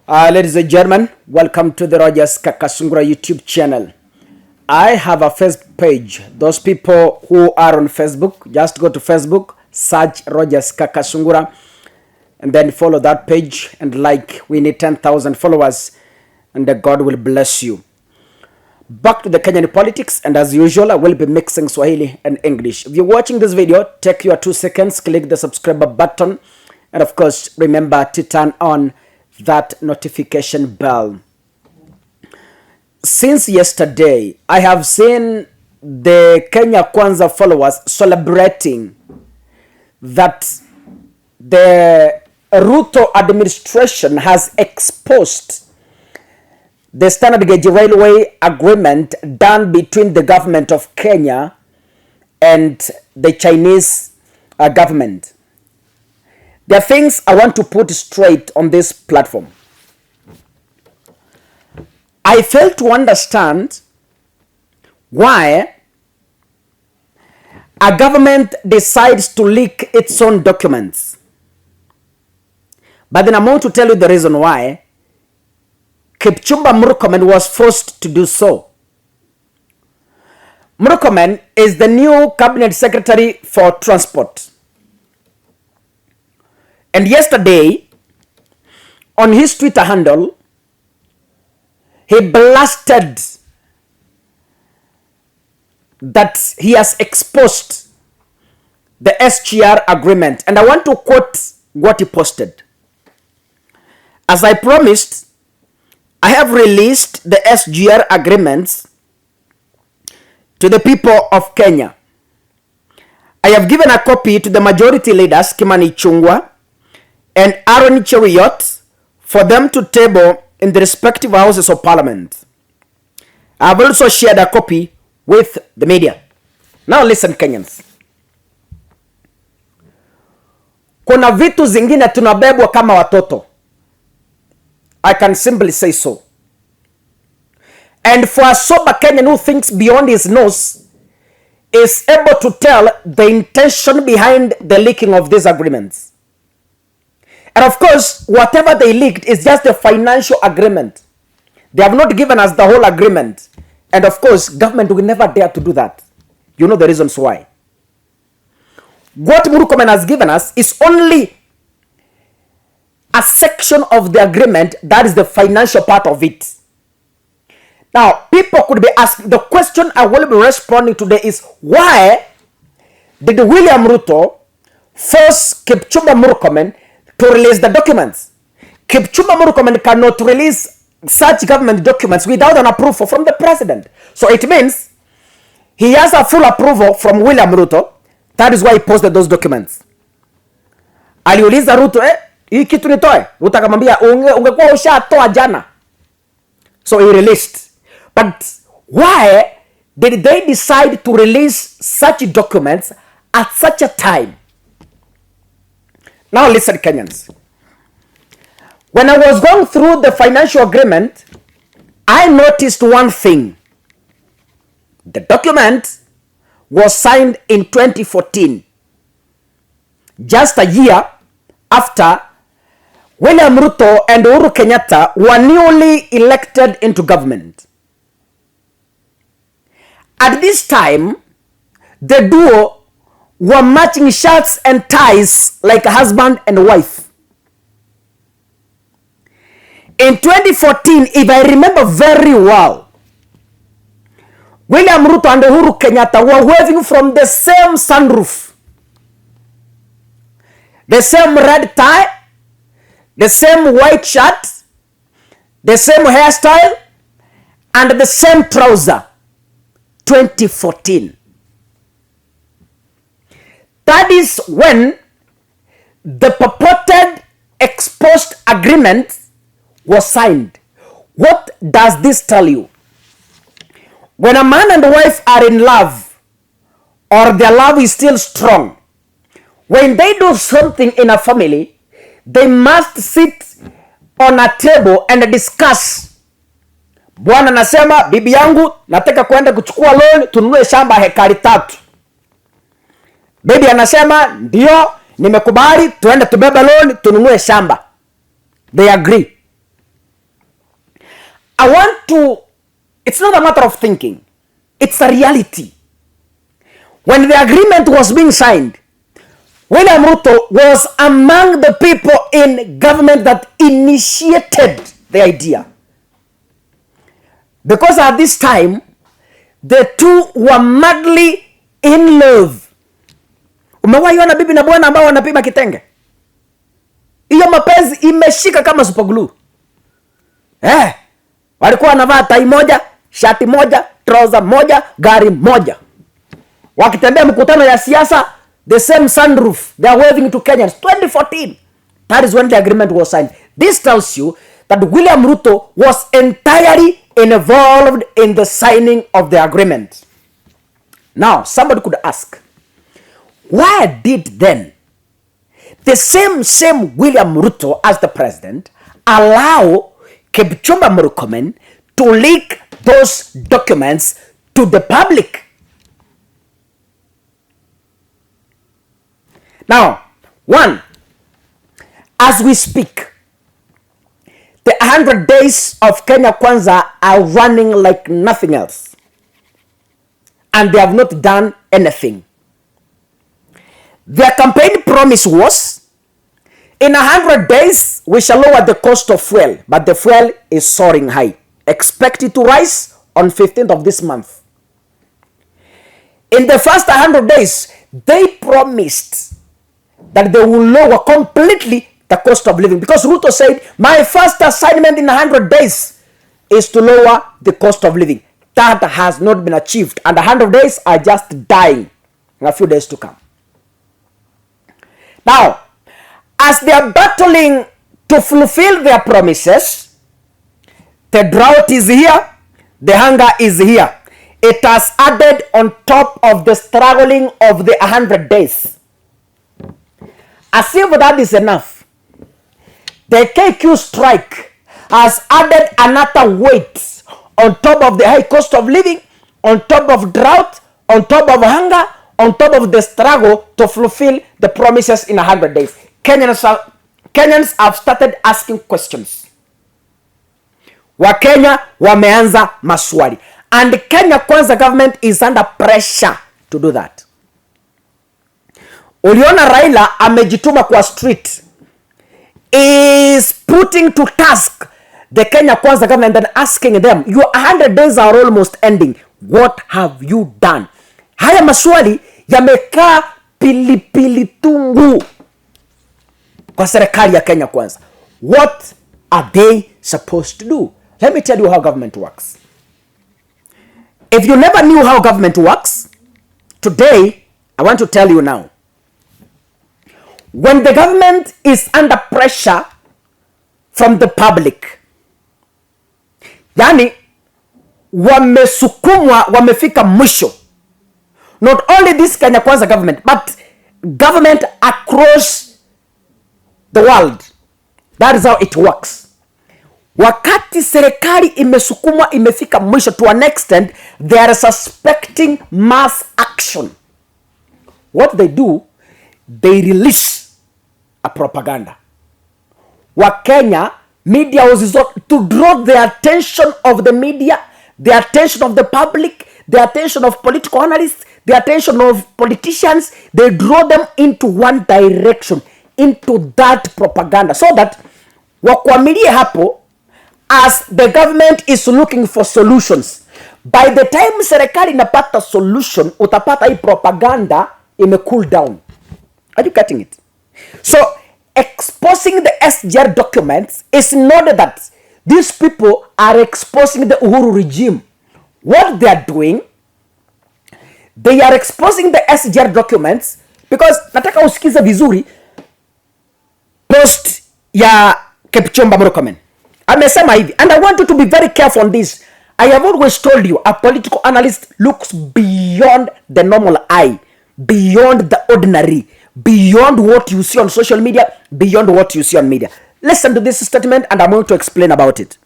Ladies and gentlemen, welcome to the Rogers Kakasungura YouTube channel. I have a Facebook page. Those people who are on Facebook, just go to Facebook, search Rogers Kakasungura, and then follow that page and like. We need 10,000 followers, and God will bless you. Back to the Kenyan politics, and as usual, I will be mixing Swahili and English. If you're watching this video, take your 2 seconds, click the subscribe button, and of course, remember to turn on that notification bell. Since yesterday, I have seen the Kenya Kwanza followers celebrating that the Ruto administration has exposed the standard gauge railway agreement done between the government of Kenya and the Chinese government. There are things I want to put straight on this platform. I fail to understand why a government decides to leak its own documents. But then I'm going to tell you the reason why Kipchumba Murkomen was forced to do so. Murkomen is the new cabinet secretary for transport. And yesterday, on his Twitter handle, he blasted that he has exposed the SGR agreement. And I want to quote what he posted. As I promised, I have released the SGR agreements to the people of Kenya. I have given a copy to the majority leaders, Kimani Ichung'wah and Aaron Cheruiyot, for them to table in the respective houses of parliament. I have also shared a copy with the media. Now listen, Kenyans. Kuna vitu zingine tunabebwa kama watoto. I can simply say so. And for a sober Kenyan who thinks beyond his nose is able to tell the intention behind the leaking of these agreements. And of course, whatever they leaked is just a financial agreement. They have not given us the whole agreement. And of course, government will never dare to do that. You know the reasons why. What Murkomen has given us is only a section of the agreement, that is the financial part of it. Now, people could be asking, the question I will be responding today is, why did William Ruto force Kipchumba Murkomen to release the documents? Kipchumba Murkomen cannot release such government documents without an approval from the president. So it means he has a full approval from William Ruto. That is why he posted those documents. Aliuliza Ruto, hii kitu nitoe? Ruto akamwambia ungekuwa ushatoa jana. So he released. But why did they decide to release such documents at such a time? Now listen, Kenyans. When I was going through the financial agreement, I noticed one thing. The document was signed in 2014. Just a year after William Ruto and Uhuru Kenyatta were newly elected into government. At this time, the duo were matching shirts and ties like a husband and wife. In 2014, if I remember very well, William Ruto and Uhuru Kenyatta were waving from the same sunroof. The same red tie, the same white shirt, the same hairstyle, and the same trouser. 2014. That is when the purported exposed agreement was signed. What does this tell you? When a man and wife are in love, or their love is still strong, when they do something in a family, they must sit on a table and discuss. Bwana nasema, bibi yangu, nataka kwenda kuchukua loan, tununue shamba hekari 3. Bibi anasema, ndio, nimekubali, tuende tubebe loan, tununue shamba. They agree. I want to, it's not a matter of thinking, it's a reality. When the agreement was being signed, William Ruto was among the people in government that initiated the idea. Because at this time, the two were madly in love. Umewaiona bibi na bwana ambao wanapima kitenge? Hiyo mapenzi imeshika kama super glue. Walikuwa wanavaa tai moja, shati moja, trouser moja, gari moja. Wakitembea mkutano ya siasa, the same sunroof, they are waving to Kenyans. 2014, that is when the agreement was signed. This tells you that William Ruto was entirely involved in the signing of the agreement. Now, somebody could ask, why did then the same William Ruto as the president allow Kipchumba Murkomen to leak those documents to the public? Now, one, as we speak, the 100 days of Kenya Kwanza are running like nothing else. And they have not done anything. Their campaign promise was, in 100 days, we shall lower the cost of fuel. But the fuel is soaring high. Expect it to rise on 15th of this month. In the first 100 days, they promised that they will lower completely the cost of living. Because Ruto said, my first assignment in 100 days is to lower the cost of living. That has not been achieved. And 100 days are just dying in a few days to come. Now, as they are battling to fulfill their promises, the drought is here, the hunger is here. It has added on top of the struggling of the 100 days. As if that is enough, the KQ strike has added another weight on top of the high cost of living, on top of drought, on top of hunger, on top of the struggle to fulfill the promises in 100 days. Kenyans have started asking questions. Wakenya wameanza maswali. And Kenya Kwanza government is under pressure to do that. Uliona Raila amejituma kwa street, is putting to task the Kenya Kwanza government and asking them, your 100 days are almost ending. What have you done? Haya maswali yamekaa pilipili tungu kwa serikali ya Kenya Kwanza. What are they supposed to do? Let me tell you how government works. If you never knew how government works, today I want to tell you now. When the government is under pressure from the public, yani wamesukumwa, wamefika mwisho, not only this Kenya Kwanza government, but government across the world. That is how it works. Wakati serikali imesukumwa, imefika mwisho, to an extent, they are suspecting mass action. What they do, they release a propaganda. Wakenya, media was resort to draw the attention of the media, the attention of the public, the attention of political analysts, the attention of politicians. They draw them into one direction, into that propaganda, so that wakwamilie hapo as the government is looking for solutions. By the time serikali inapata solution, utapata hii propaganda ime cool down. Are you getting it? So, exposing the SGR documents is not that these people are exposing the Uhuru regime. What they are doing, they are exposing the SGR documents because, nataka usikize vizuri, post ya Kipchumba Murkomen amesema hivi, and I want you to be very careful on this. I have always told you, a political analyst looks beyond the normal eye, beyond the ordinary, beyond what you see on social media, beyond what you see on media. Listen to this statement and I'm going to explain about it.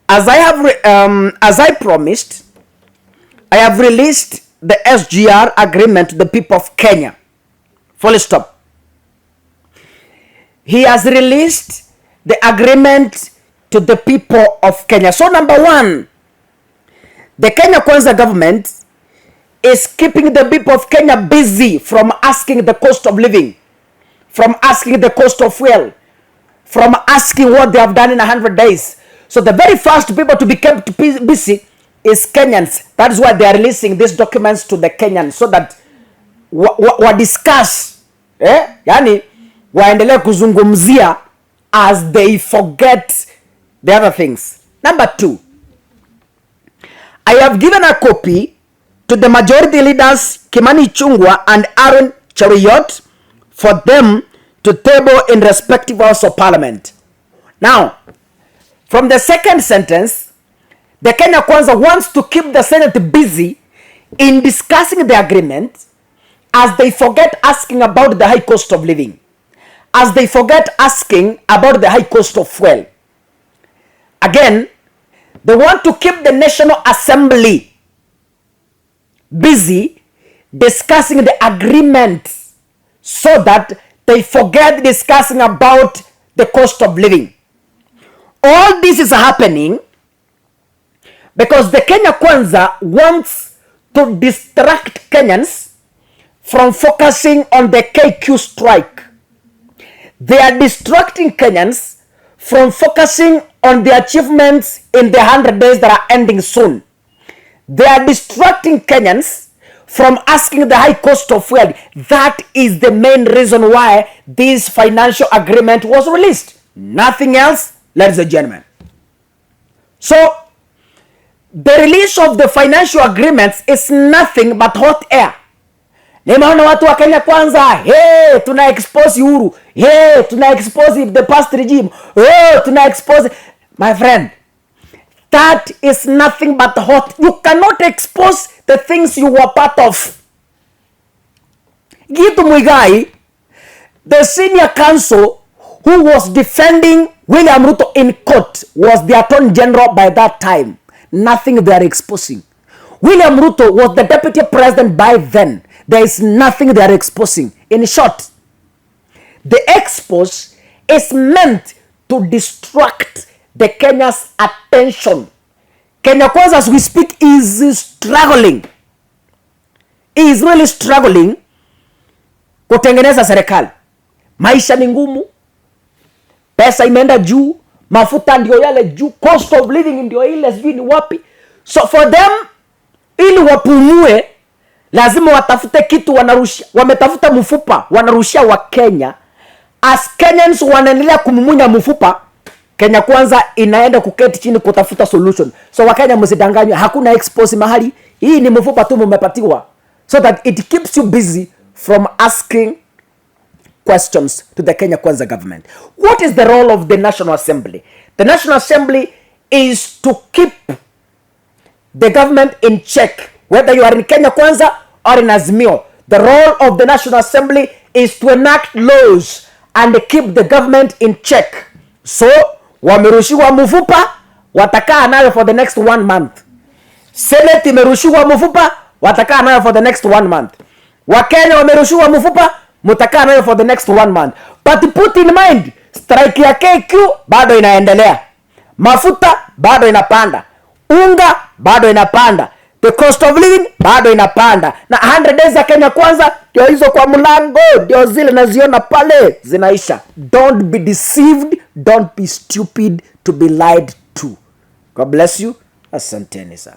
As I promised, I have released the SGR agreement to the people of Kenya. Full stop. He has released the agreement to the people of Kenya. So number one, the Kenya Kwanza government is keeping the people of Kenya busy from asking the cost of living, from asking the cost of fuel, from asking what they have done in 100 days. So the very first people to be kept busy is Kenyans. That is why they are releasing these documents to the Kenyans, so that wa discuss, yani waendelee kuzungumzia as they forget the other things. Number two, I have given a copy to the majority leaders Kimani Ichung'wah and Aaron Cheruiyot for them to table in respective House of Parliament. Now, from the second sentence, the Kenya Kwanza wants to keep the Senate busy in discussing the agreement as they forget asking about the high cost of living, as they forget asking about the high cost of fuel. Again, they want to keep the National Assembly busy discussing the agreement so that they forget discussing about the cost of living. All this is happening because the Kenya Kwanza wants to distract Kenyans from focusing on the KQ strike. They are distracting Kenyans from focusing on the achievements in the 100 days that are ending soon. They are distracting Kenyans from asking the high cost of fuel. That is the main reason why this financial agreement was released. Nothing else, ladies and gentlemen. So, the release of the financial agreements is nothing but hot air. Nimeona watu wa Kenya Kwanza, hey, tuna expose Uhuru, hey, tuna expose the past regime, oh, tuna expose. My friend, that is nothing but hot. You cannot expose the things you were part of. Gitu Muigai, the senior counsel who was defending William Ruto in court, was the Attorney General by that time. Nothing they are exposing. William Ruto was the Deputy President by then. There is nothing they are exposing. In short, the expose is meant to distract the Kenya's attention. Kenya Kwanza, as we speak, is struggling. He is really struggling kutengeneza serikali. Maisha ni ngumu. Pesa imeenda juu. Mafuta ndio yale juu. Cost of living ndio ile sijui ni wapi. So for them, ili wapumue, lazima watafute kitu wanarushia. Wametafuta mfupa, wanarushia wa Kenya. As Kenyans wanaendelea kumumunya mfupa, Kenya Kwanza inaenda kuketi chini kutafuta solution. So Wakenya msidanganywe, hakuna expose mahali. Hii ni mfupa tu mmepatiwa. So that it keeps you busy from asking questions to the Kenya Kwanza government. What is the role of the National Assembly? The National Assembly is to keep the government in check. Whether you are in Kenya Kwanza or in Azimio, the role of the National Assembly is to enact laws and keep the government in check. So, wamerushiwa mfupa, watakaa nayo for the next 1 month. Senate imerushiwa mfupa, watakaa nayo for the next 1 month. Wakenya wamerushiwa mfupa, mutakaa nayo for the next 1 month. But put in mind, strike ya KQ bado inaendelea. Mafuta bado inapanda. Unga bado inapanda. The cost of living bado inapanda. Na 100 days za Kenya Kwanza ndio hizo kwa mlango, ndio zile naziona pale zinaisha. Don't be deceived, don't be stupid to be lied to. God bless you. Asanteni sana.